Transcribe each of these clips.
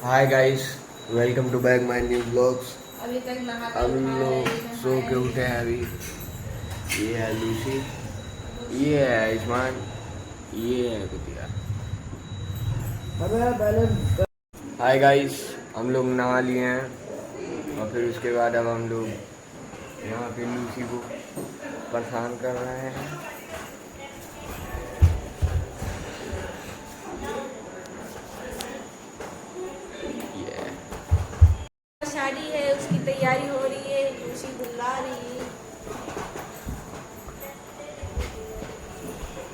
Hi guys, welcome to back my new blogs. अभी तक नहाते हम उठा है, लोग ये सो नहाया के नहीं उठे हैं है। अभी। ये है लूसी, ये है आयुष्मान, ये है कुतिया। हाय गाइस, हम लोग नहा लिए हैं और फिर उसके बाद अब हम लोग यहाँ पे लूसी को परेशान कर रहे हैं। ये शादी है, उसकी तैयारी हो रही है, खुशी बुला रही है।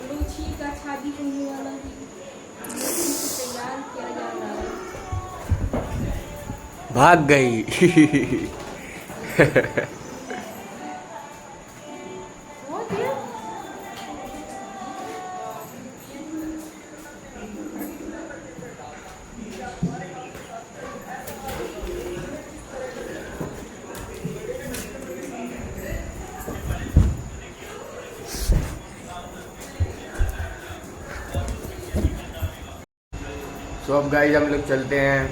लूची का शादी होने वाला है, लूची को तैयार किया जा रहा है। भाग गई। हो गया। तो अब गाइस हम लोग चलते हैं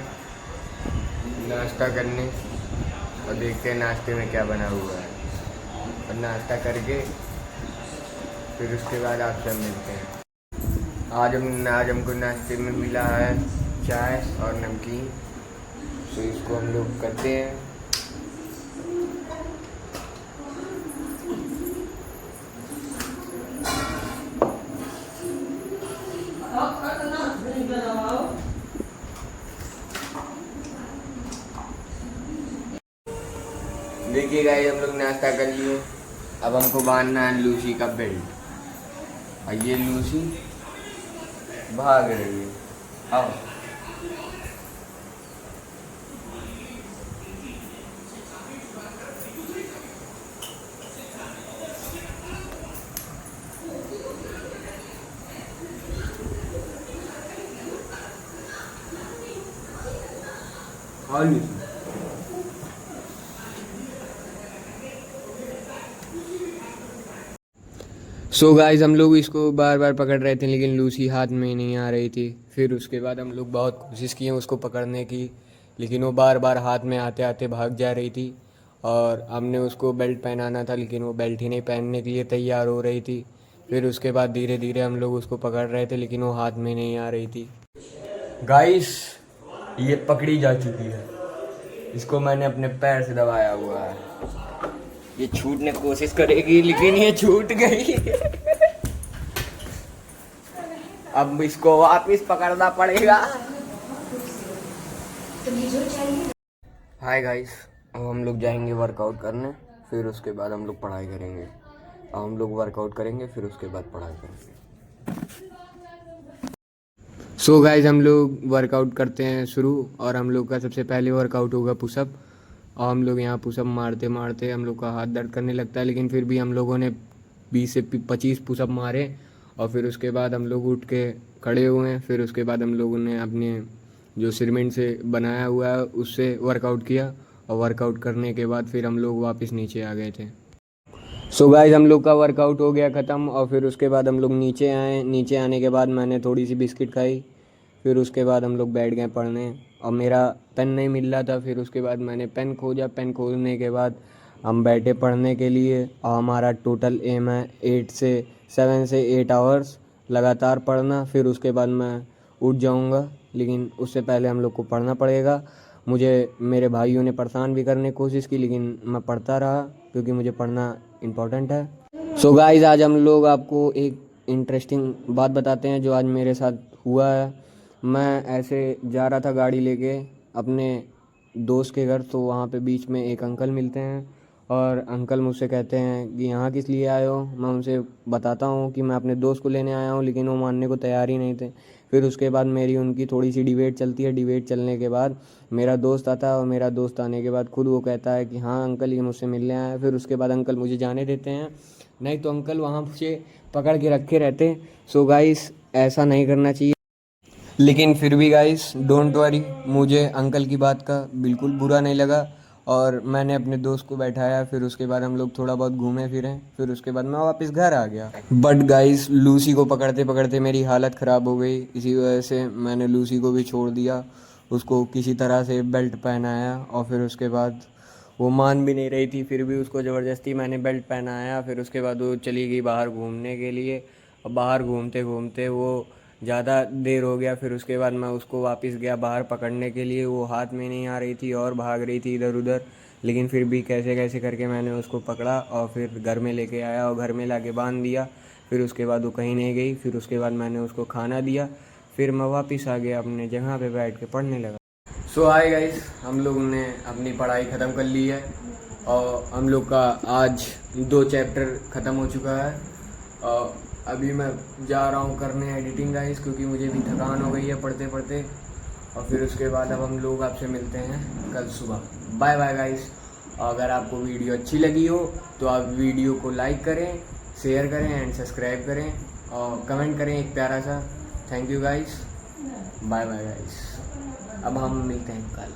नाश्ता करने और देखते हैं नाश्ते में क्या बना हुआ है, और नाश्ता करके फिर उसके बाद आपसे हम मिलते हैं। आज हमको नाश्ते में मिला है चाय और नमकीन, तो इसको हम लोग करते हैं। देखिए गाइस, हम लोग नाश्ता कर लिए। अब हमको बांधना है लूसी का बेल्ट, और ये लूसी भाग रही है। आओ। आओ लूसी। सो गाइस, हम लोग इसको बार बार पकड़ रहे थे लेकिन लूसी हाथ में नहीं आ रही थी। फिर उसके बाद हम लोग बहुत कोशिश किए उसको पकड़ने की, लेकिन वो बार बार हाथ में आते आते भाग जा रही थी। और हमने उसको बेल्ट पहनाना था लेकिन वो बेल्ट ही नहीं पहनने के लिए तैयार हो रही थी। फिर उसके बाद धीरे धीरे हम लोग उसको पकड़ रहे थे लेकिन वो हाथ में नहीं आ रही थी। गाइस, ये पकड़ी जा चुकी है। इसको मैंने अपने पैर से दबाया हुआ है। ये छूटने की कोशिश करेगी लेकिन ये छूट गई। अब इसको वापस पकड़ना पड़ेगा। हाय गाइस, अब हम लोग जाएंगे वर्कआउट करने, फिर उसके बाद हम लोग पढ़ाई करेंगे। अब हम लोग वर्कआउट करेंगे, फिर उसके बाद पढ़ाई करेंगे। सो गाइस, हम लोग वर्कआउट करते हैं शुरू, और हम लोग का सबसे पहले वर्कआउट होगा पुशअप। और हम लोग यहाँ पुशअप मारते मारते हम लोग का हाथ दर्द करने लगता है, लेकिन फिर भी हम लोगों ने 20 से 25 पुशअप मारे। और फिर उसके बाद हम लोग उठ के खड़े हुए हैं। फिर उसके बाद हम लोगों ने अपने जो सीमेंट से बनाया हुआ है उससे वर्कआउट किया, और वर्कआउट करने के बाद फिर हम लोग वापस नीचे आ गए थे। सो गाइस, हम लोग का वर्कआउट हो गया ख़त्म, और फिर उसके बाद हम लोग नीचे आए। नीचे आने के बाद मैंने थोड़ी सी बिस्किट खाई। फिर उसके बाद हम लोग बैठ गए पढ़ने, और मेरा पेन नहीं मिल रहा था। फिर उसके बाद मैंने पेन खोजा। पेन खोजने के बाद हम बैठे पढ़ने के लिए, और हमारा टोटल एम है 7 से 8 आवर्स लगातार पढ़ना। फिर उसके बाद मैं उठ जाऊंगा, लेकिन उससे पहले हम लोग को पढ़ना पड़ेगा। मुझे मेरे भाइयों ने परेशान भी करने की कोशिश की, लेकिन मैं पढ़ता रहा क्योंकि मुझे पढ़ना इम्पोर्टेंट है। सो गाइस, आज हम लोग आपको एक इंटरेस्टिंग बात बताते हैं जो आज मेरे साथ हुआ है। मैं ऐसे जा रहा था गाड़ी लेके अपने दोस्त के घर, तो वहाँ पे बीच में एक अंकल मिलते हैं, और अंकल मुझसे कहते हैं कि यहाँ किस लिए आए हो। मैं उनसे बताता हूँ कि मैं अपने दोस्त को लेने आया हूँ, लेकिन वो मानने को तैयार ही नहीं थे। फिर उसके बाद मेरी उनकी थोड़ी सी डिबेट चलती है। डिबेट चलने के बाद मेरा दोस्त आता है, और मेरा दोस्त आने के बाद खुद वो कहता है कि हाँ अंकल, ये मुझसे मिलने आया है। फिर उसके बाद अंकल मुझे जाने देते हैं, नहीं तो अंकल वहाँ से पकड़ के रखे रहते। सो गाइस, ऐसा नहीं करना चाहिए। लेकिन फिर भी गाइस, डोंट वरी, मुझे अंकल की बात का बिल्कुल बुरा नहीं लगा, और मैंने अपने दोस्त को बैठाया। फिर उसके बाद हम लोग थोड़ा बहुत घूमे फिरे। फिर उसके बाद मैं वापस घर आ गया। बट गाइस, लूसी को पकड़ते पकड़ते मेरी हालत ख़राब हो गई। इसी वजह से मैंने लूसी को भी छोड़ दिया, उसको किसी तरह से बेल्ट पहनाया और फिर उसके बाद वो मान भी नहीं रही थी, फिर भी उसको ज़बरदस्ती मैंने बेल्ट पहनाया। फिर उसके बाद वो चली गई बाहर घूमने के लिए और बाहर घूमते घूमते वो ज़्यादा देर हो गया। फिर उसके बाद मैं उसको वापस गया बाहर पकड़ने के लिए, वो हाथ में नहीं आ रही थी और भाग रही थी इधर उधर, लेकिन फिर भी कैसे कैसे करके मैंने उसको पकड़ा और फिर घर में लेके आया और घर में लाके बांध दिया। फिर उसके बाद वो कहीं नहीं गई। फिर उसके बाद मैंने उसको खाना दिया, फिर मैं वापस आ गया अपने जगह पे बैठ के पढ़ने लगा। सो हाय गाइस, हम लोग ने अपनी पढ़ाई ख़त्म कर ली है और हम लोग का आज 2 चैप्टर ख़त्म हो चुका है। और अभी मैं जा रहा हूँ करने एडिटिंग गाइस, क्योंकि मुझे भी थकान हो गई है पढ़ते पढ़ते। और फिर उसके बाद अब हम लोग आपसे मिलते हैं कल सुबह। Bye bye guys. अगर आपको वीडियो अच्छी लगी हो तो आप वीडियो को लाइक करें, शेयर करें एंड सब्सक्राइब करें और कमेंट करें एक प्यारा सा। Thank you guys, bye bye guys. अब हम मिलते हैं कल।